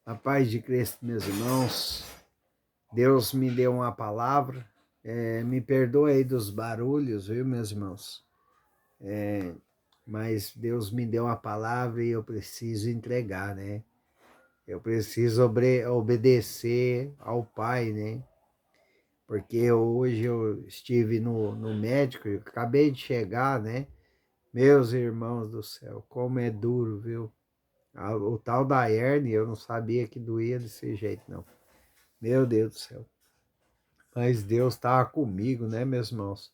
A paz de Cristo, meus irmãos. Deus me deu uma palavra. Me perdoe aí dos barulhos, viu, meus irmãos? Mas Deus me deu uma palavra e eu preciso entregar, né? Eu preciso obedecer ao Pai, né? Porque hoje eu estive no médico, eu acabei de chegar, né? Meus irmãos do céu, como é duro, viu? O tal da hernia, eu não sabia que doía desse jeito, não. Meu Deus do céu. Mas Deus estava comigo, né, meus irmãos?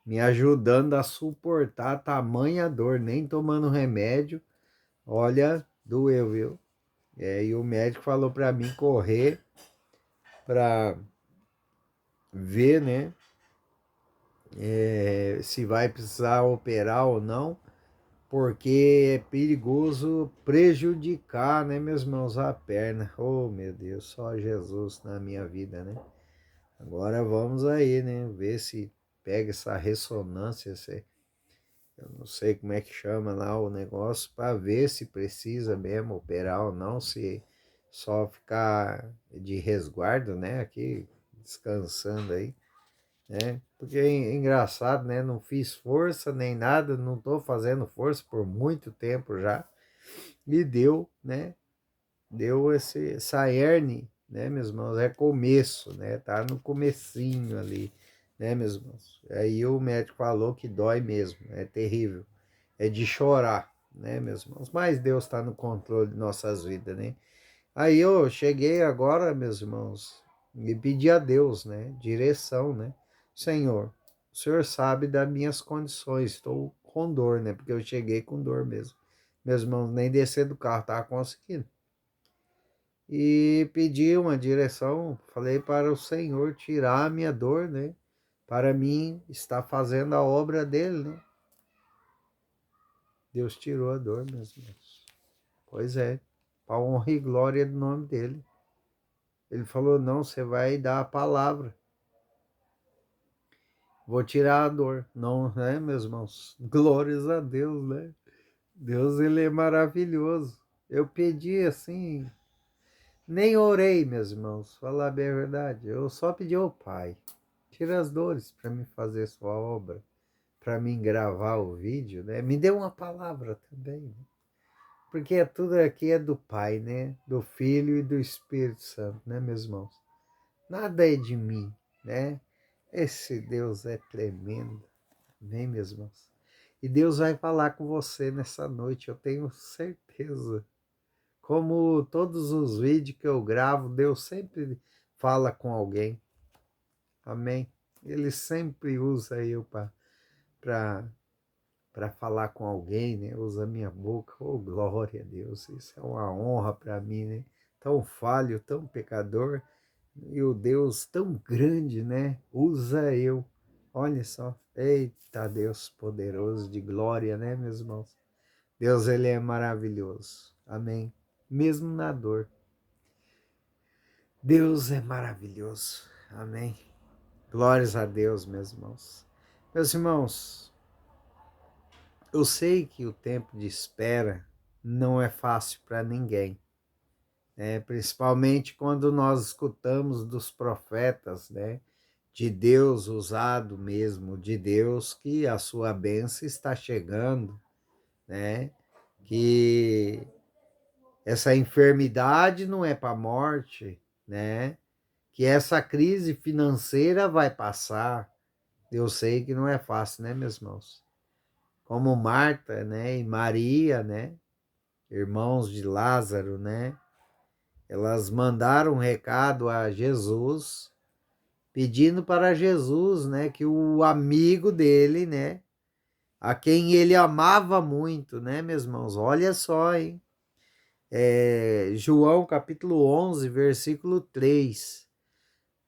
Me ajudando a suportar tamanha dor, nem tomando remédio. Olha, doeu, viu? E o médico falou para mim correr para ver, né, se vai precisar operar ou não, porque é perigoso prejudicar, né, meus irmãos, a perna. Oh, meu Deus, só Jesus na minha vida, né? Agora vamos aí, né, ver se pega essa ressonância, eu não sei como é que chama lá o negócio, para ver se precisa mesmo operar ou não, se só ficar de resguardo, né, aqui descansando aí, né? Porque é engraçado, né? Não fiz força nem nada, não tô fazendo força por muito tempo já. E deu, né? Deu essa hernia, né, meus irmãos? É começo, né? Tá no comecinho ali, né, meus irmãos? Aí o médico falou que dói mesmo, é terrível. É de chorar, né, meus irmãos? Mas Deus está no controle de nossas vidas, né? Aí eu cheguei agora, meus irmãos, e pedi a Deus, né, direção, né? Senhor, o Senhor sabe das minhas condições, estou com dor, né? Porque eu cheguei com dor mesmo. Meus irmãos, nem descer do carro estava conseguindo. E pedi uma direção, falei para o Senhor tirar a minha dor, né? Para mim estar fazendo a obra dele, né? Deus tirou a dor, meus irmãos. Pois é, para honra e glória do nome dele. Ele falou, não, você vai dar a palavra. Vou tirar a dor. Não, né, meus irmãos? Glórias a Deus, né? Deus, ele é maravilhoso. Eu pedi assim, nem orei, meus irmãos, falar bem a verdade. Eu só pedi ao Pai, tira as dores para mim fazer sua obra, para mim gravar o vídeo, né? Me deu uma palavra também, né? Porque tudo aqui é do Pai, né? Do Filho e do Espírito Santo, né, meus irmãos? Nada é de mim, né? Esse Deus é tremendo, amém, meus irmãos? E Deus vai falar com você nessa noite, eu tenho certeza. Como todos os vídeos que eu gravo, Deus sempre fala com alguém, amém? Ele sempre usa eu para falar com alguém, né? Usa a minha boca, oh glória a Deus, isso é uma honra para mim, né? Tão falho, tão pecador, e o Deus tão grande, né? Usa eu. Olha só, eita Deus poderoso de glória, né, meus irmãos? Deus, ele é maravilhoso, amém? Mesmo na dor, Deus é maravilhoso, amém? Glórias a Deus, meus irmãos. Meus irmãos, eu sei que o tempo de espera não é fácil para ninguém, né? Principalmente quando nós escutamos dos profetas, né? De Deus usado mesmo, de Deus que a sua bênção está chegando, né? Que essa enfermidade não é para a morte, né? Que essa crise financeira vai passar. Eu sei que não é fácil, né, meus irmãos? Como Marta, né, e Maria, né? Irmãos de Lázaro, né? Elas mandaram um recado a Jesus, pedindo para Jesus, né, que o amigo dele, né, a quem ele amava muito, né, meus irmãos? Olha só, hein? João capítulo 11, versículo 3.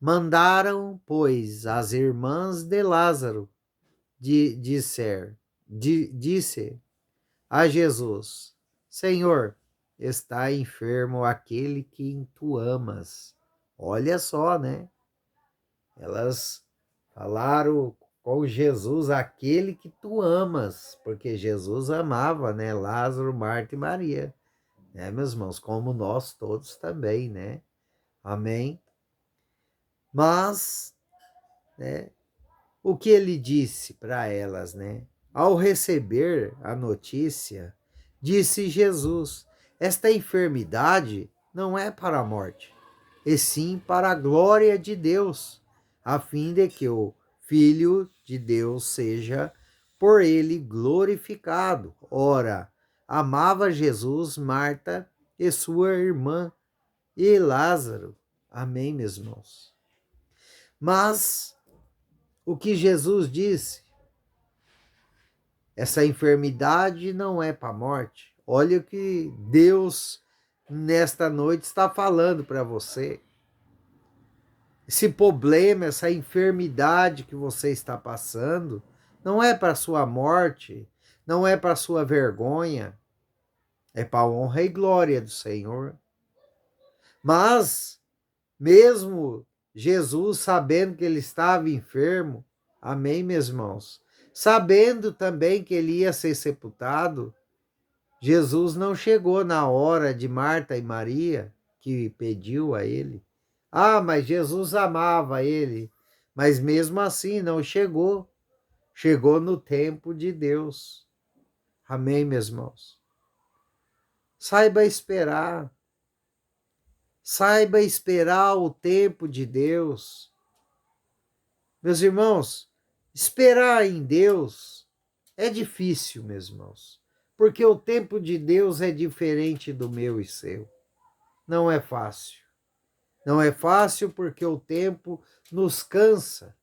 Mandaram, pois, as irmãs de Lázaro disse a Jesus: Senhor, está enfermo aquele que tu amas. Olha só, né? Elas falaram com Jesus, aquele que tu amas, porque Jesus amava, né? Lázaro, Marta e Maria, né, meus irmãos? Como nós todos também, né? Amém? Mas, né, o que ele disse para elas, né? Ao receber a notícia, disse Jesus: esta enfermidade não é para a morte, e sim para a glória de Deus, a fim de que o Filho de Deus seja por ele glorificado. Ora, amava Jesus Marta e sua irmã e Lázaro. Amém, meus irmãos? Mas o que Jesus disse, essa enfermidade não é para a morte. Olha o que Deus nesta noite está falando para você. Esse problema, essa enfermidade que você está passando, não é para sua morte, não é para sua vergonha, é para a honra e glória do Senhor. Mas, mesmo Jesus sabendo que ele estava enfermo, amém, meus irmãos? Sabendo também que ele ia ser sepultado, Jesus não chegou na hora de Marta e Maria, que pediu a ele. Ah, mas Jesus amava ele, mas mesmo assim não chegou. Chegou no tempo de Deus. Amém, meus irmãos? Saiba esperar. Saiba esperar o tempo de Deus. Meus irmãos, esperar em Deus é difícil, meus irmãos, porque o tempo de Deus é diferente do meu e seu. Não é fácil. Não é fácil porque o tempo nos cansa.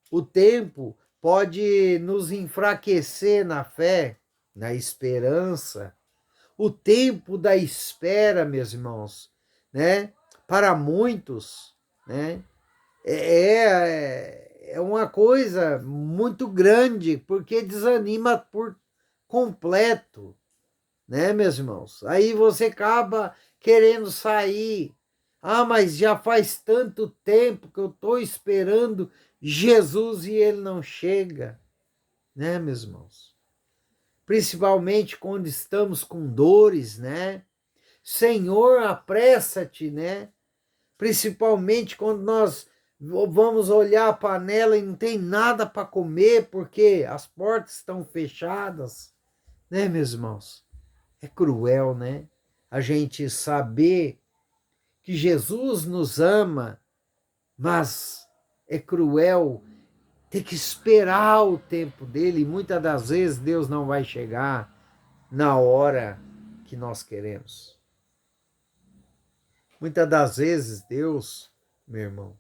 O tempo pode nos enfraquecer na fé, na esperança. O tempo da espera, meus irmãos, né? Para muitos, né? É uma coisa muito grande, porque desanima por completo, né, meus irmãos? Aí você acaba querendo sair. Ah, mas já faz tanto tempo que eu estou esperando Jesus e ele não chega, né, meus irmãos? Principalmente quando estamos com dores, né? Senhor, apressa-te, né? Principalmente quando nós vamos olhar a panela e não tem nada para comer porque as portas estão fechadas, né, meus irmãos? É cruel, né? A gente saber que Jesus nos ama, mas é cruel ter que esperar o tempo dele. E muitas das vezes Deus não vai chegar na hora que nós queremos. Muitas das vezes Deus, meu irmão,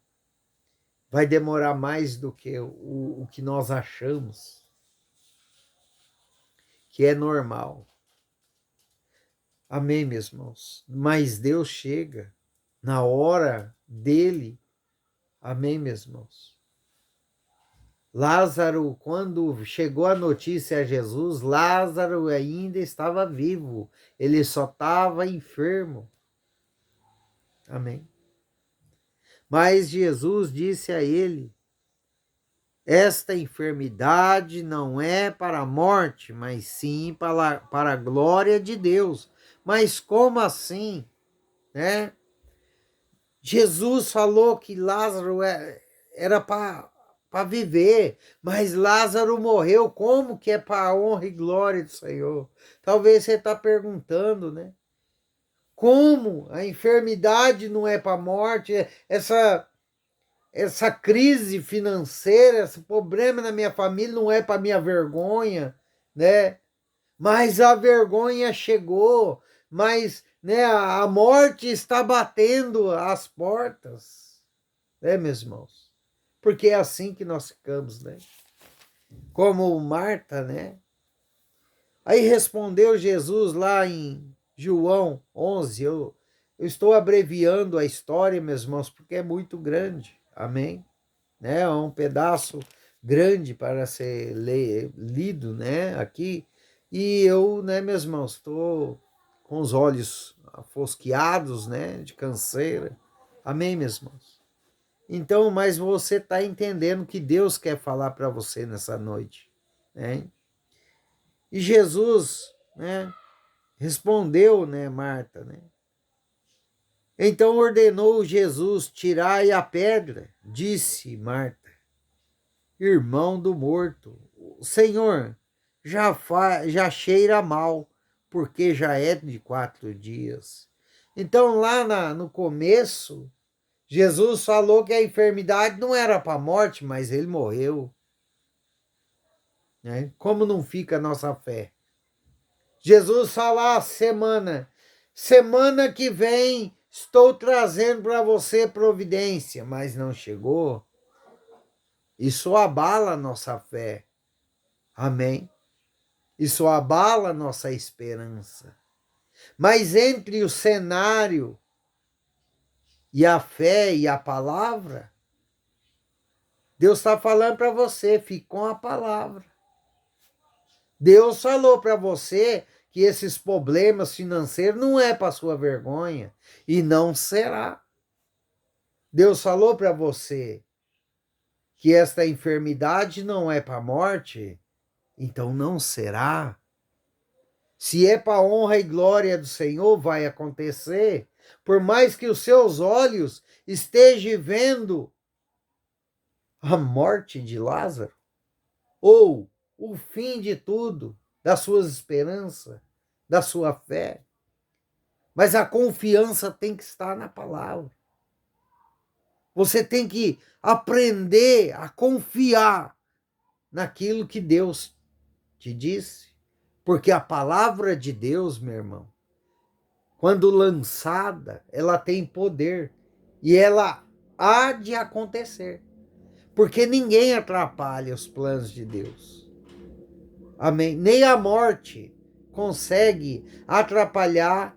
vai demorar mais do que o que nós achamos que é normal. Amém, meus irmãos? Mas Deus chega na hora dele. Amém, meus irmãos? Lázaro, quando chegou a notícia a Jesus, Lázaro ainda estava vivo. Ele só estava enfermo. Amém. Mas Jesus disse a ele: esta enfermidade não é para a morte, mas sim para a glória de Deus. Mas como assim, né? Jesus falou que Lázaro era para viver, mas Lázaro morreu. Como que é para a honra e glória do Senhor? Talvez você está perguntando, né? Como a enfermidade não é para a morte? Essa crise financeira, esse problema na minha família não é para minha vergonha, né? Mas a vergonha chegou, mas, né, a morte está batendo às portas, né, meus irmãos? Porque é assim que nós ficamos, né? Como Marta, né? Aí respondeu Jesus lá em João 11, eu estou abreviando a história, meus irmãos, porque é muito grande, amém? Né? É um pedaço grande para ser lido, né, aqui. E eu, né, meus irmãos, estou com os olhos afosqueados, né, de canseira. Amém, meus irmãos? Então, mas você está entendendo que Deus quer falar para você nessa noite, né? E Jesus, né, Respondeu, né, Marta, né? Então ordenou Jesus: tirai a pedra. Disse Marta, irmão do morto: Senhor, já cheira mal, porque já é de 4 dias. Então, no começo, Jesus falou que a enfermidade não era para a morte, mas ele morreu. Né? Como não fica a nossa fé? Jesus fala: semana que vem estou trazendo para você providência, mas não chegou. Isso abala a nossa fé. Amém? Isso abala a nossa esperança. Mas entre o cenário e a fé e a palavra, Deus está falando para você: fique com a palavra. Deus falou para você que esses problemas financeiros não é para sua vergonha e não será. Deus falou para você que esta enfermidade não é para a morte, então não será. Se é para a honra e glória do Senhor, vai acontecer. Por mais que os seus olhos estejam vendo a morte de Lázaro, ou o fim de tudo, das suas esperanças, da sua fé. Mas a confiança tem que estar na palavra. Você tem que aprender a confiar naquilo que Deus te disse. Porque a palavra de Deus, meu irmão, quando lançada, ela tem poder. E ela há de acontecer. Porque ninguém atrapalha os planos de Deus. Amém? Nem a morte consegue atrapalhar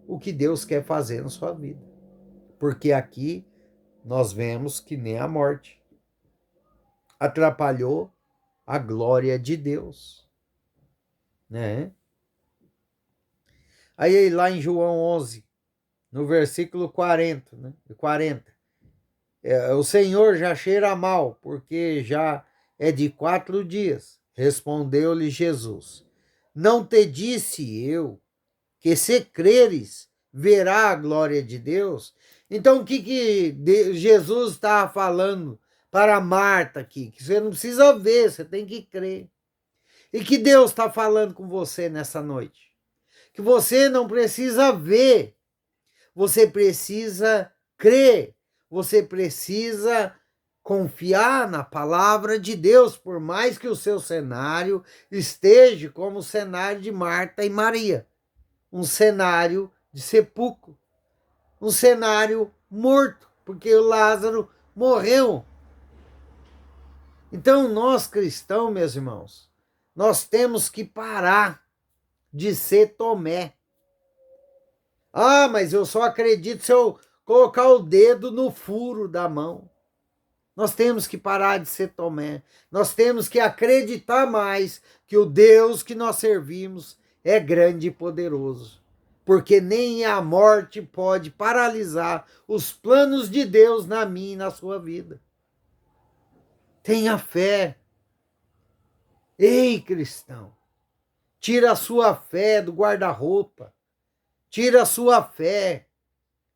o que Deus quer fazer na sua vida. Porque aqui nós vemos que nem a morte atrapalhou a glória de Deus. Né? Aí lá em João 11, no versículo 40, né? 40, o Senhor já cheira mal, porque já é de 4 dias. Respondeu-lhe Jesus: não te disse eu que se creres, verá a glória de Deus? Então, o que Jesus estava falando para Marta aqui? Que você não precisa ver, você tem que crer. E que Deus está falando com você nessa noite? Que você não precisa ver, você precisa crer, você precisa confiar na palavra de Deus, por mais que o seu cenário esteja como o cenário de Marta e Maria. Um cenário de sepulcro, um cenário morto, porque o Lázaro morreu. Então, nós cristãos, meus irmãos, nós temos que parar de ser Tomé. Ah, mas eu só acredito se eu colocar o dedo no furo da mão. Nós temos que parar de ser Tomé. Nós temos que acreditar mais que o Deus que nós servimos é grande e poderoso. Porque nem a morte pode paralisar os planos de Deus na minha e na sua vida. Tenha fé. Ei, cristão, tira a sua fé do guarda-roupa. Tira a sua fé.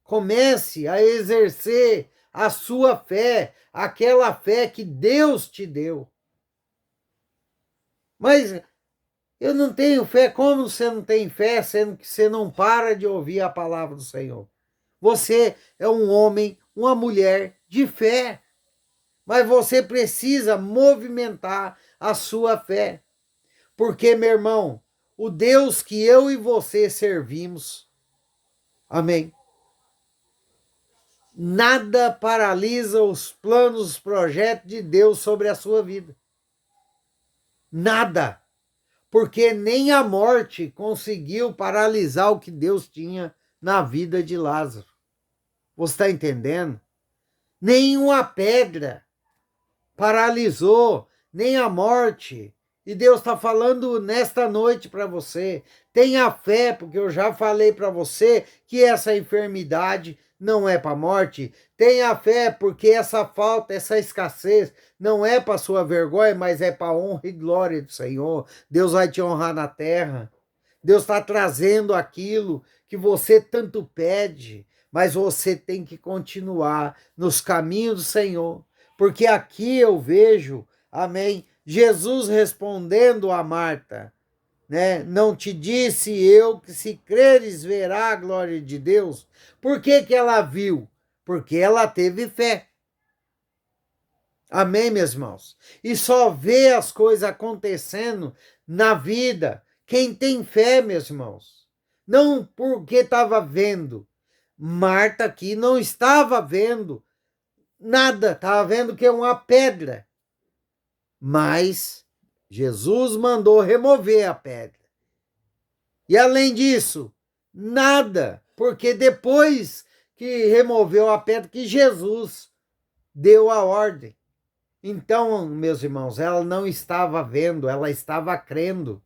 Comece a exercer a sua fé, aquela fé que Deus te deu. Mas eu não tenho fé. Como você não tem fé, sendo que você não para de ouvir a palavra do Senhor? Você é um homem, uma mulher de fé. Mas você precisa movimentar a sua fé. Porque, meu irmão, o Deus que eu e você servimos, amém, nada paralisa os planos, os projetos de Deus sobre a sua vida. Nada. Porque nem a morte conseguiu paralisar o que Deus tinha na vida de Lázaro. Você está entendendo? Nenhuma pedra paralisou, nem a morte. E Deus está falando nesta noite para você. Tenha fé, porque eu já falei para você que essa enfermidade não é para a morte. Tenha fé, porque essa falta, essa escassez não é para sua vergonha, mas é para a honra e glória do Senhor. Deus vai te honrar na terra. Deus está trazendo aquilo que você tanto pede, mas você tem que continuar nos caminhos do Senhor, porque aqui eu vejo, amém, Jesus respondendo a Marta, né? Não te disse eu que se creres verá a glória de Deus? Por que que ela viu? Porque ela teve fé. Amém, meus irmãos? E só vê as coisas acontecendo na vida quem tem fé, meus irmãos. Não porque estava vendo. Marta aqui não estava vendo nada, estava vendo que é uma pedra. Mas Jesus mandou remover a pedra. E além disso, nada, porque depois que removeu a pedra, que Jesus deu a ordem. Então, meus irmãos, ela não estava vendo, ela estava crendo.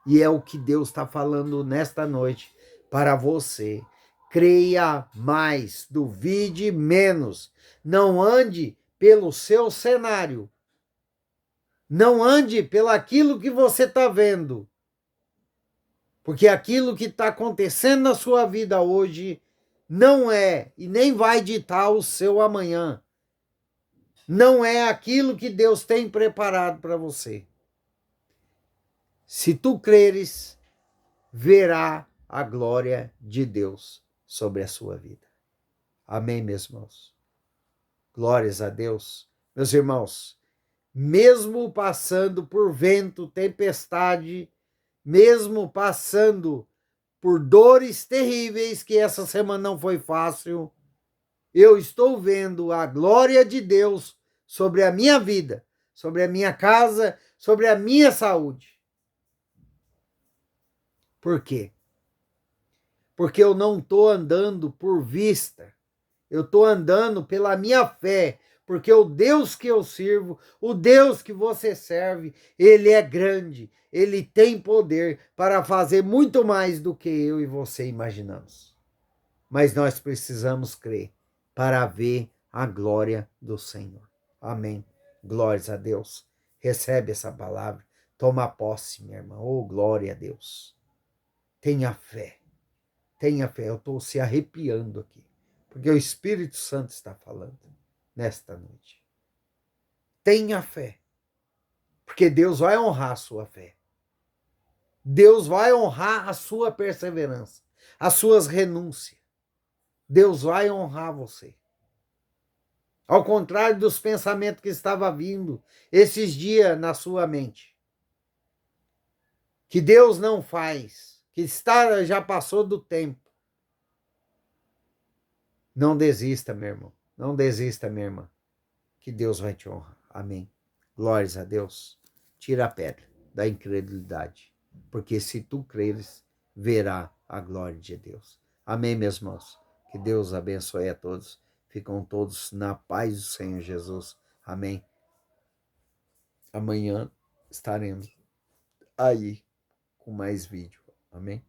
E é o que Deus está falando nesta noite para você. Creia mais, duvide menos. Não ande pelo seu cenário. Não ande pelo aquilo que você está vendo. Porque aquilo que está acontecendo na sua vida hoje não é e nem vai ditar o seu amanhã. Não é aquilo que Deus tem preparado para você. Se tu creres, verá a glória de Deus sobre a sua vida. Amém, meus irmãos? Glórias a Deus. Meus irmãos, mesmo passando por vento, tempestade, mesmo passando por dores terríveis, que essa semana não foi fácil, eu estou vendo a glória de Deus sobre a minha vida, sobre a minha casa, sobre a minha saúde. Por quê? Porque eu não estou andando por vista, eu estou andando pela minha fé, porque o Deus que eu sirvo, o Deus que você serve, ele é grande, ele tem poder para fazer muito mais do que eu e você imaginamos. Mas nós precisamos crer para ver a glória do Senhor. Amém. Glórias a Deus. Recebe essa palavra. Toma posse, minha irmã. Oh, glória a Deus. Tenha fé. Tenha fé. Eu estou se arrepiando aqui. Porque o Espírito Santo está falando nesta noite. Tenha fé. Porque Deus vai honrar a sua fé. Deus vai honrar a sua perseverança, as suas renúncias. Deus vai honrar você. Ao contrário dos pensamentos que estava vindo esses dias na sua mente. Que Deus não faz, que já passou do tempo. Não desista, meu irmão. Não desista, minha irmã. Que Deus vai te honrar. Amém. Glórias a Deus. Tira a pedra da incredulidade. Porque se tu creres, verá a glória de Deus. Amém, meus irmãos. Que Deus abençoe a todos. Ficam todos na paz do Senhor Jesus. Amém. Amanhã estaremos aí com mais vídeo. Amém?